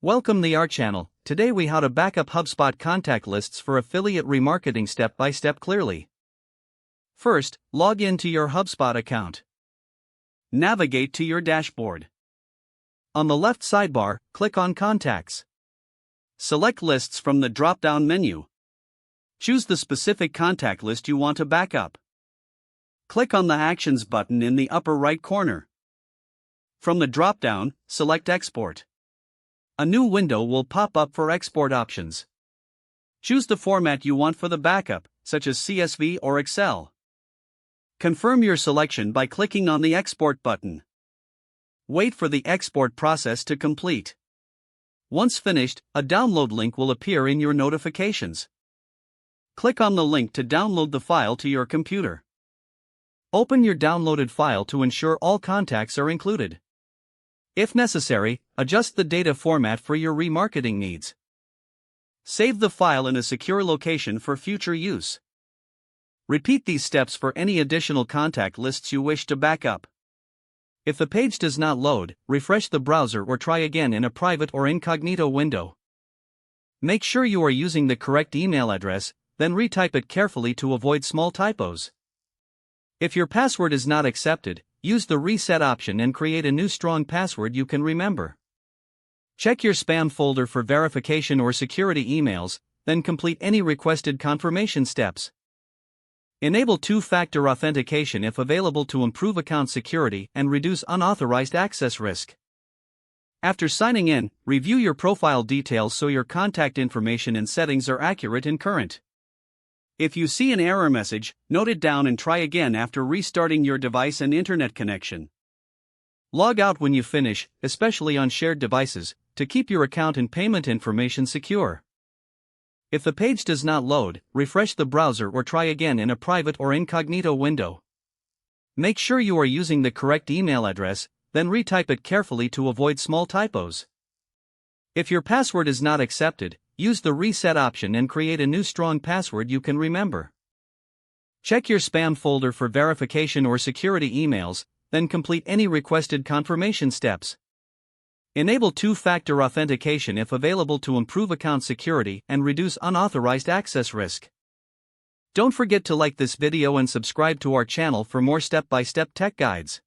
Welcome to our channel. Today we how to backup HubSpot contact lists for affiliate remarketing step by step clearly. First, log in to your HubSpot account. Navigate to your dashboard. On the left sidebar, click on Contacts. Select Lists from the drop-down menu. Choose the specific contact list you want to backup. Click on the Actions button in the upper right corner. From the drop-down, select Export. A new window will pop up for export options. Choose the format you want for the backup, such as CSV or Excel. Confirm your selection by clicking on the Export button. Wait for the export process to complete. Once finished, a download link will appear in your notifications. Click on the link to download the file to your computer. Open your downloaded file to ensure all contacts are included. If necessary, adjust the data format for your remarketing needs. Save the file in a secure location for future use. Repeat these steps for any additional contact lists you wish to backup. If the page does not load, refresh the browser or try again in a private or incognito window. Make sure you are using the correct email address, then retype it carefully to avoid small typos. If your password is not accepted, use the reset option and create a new strong password you can remember. Check your spam folder for verification or security emails, then complete any requested confirmation steps. Enable two-factor authentication if available to improve account security and reduce unauthorized access risk. After signing in, review your profile details so your contact information and settings are accurate and current. If you see an error message, note it down and try again after restarting your device and internet connection. Log out when you finish, especially on shared devices, to keep your account and payment information secure. If the page does not load, refresh the browser or try again in a private or incognito window. Make sure you are using the correct email address, then retype it carefully to avoid small typos. If your password is not accepted, use the reset option and create a new strong password you can remember. Check your spam folder for verification or security emails, then complete any requested confirmation steps. Enable two-factor authentication if available to improve account security and reduce unauthorized access risk. Don't forget to like this video and subscribe to our channel for more step-by-step tech guides.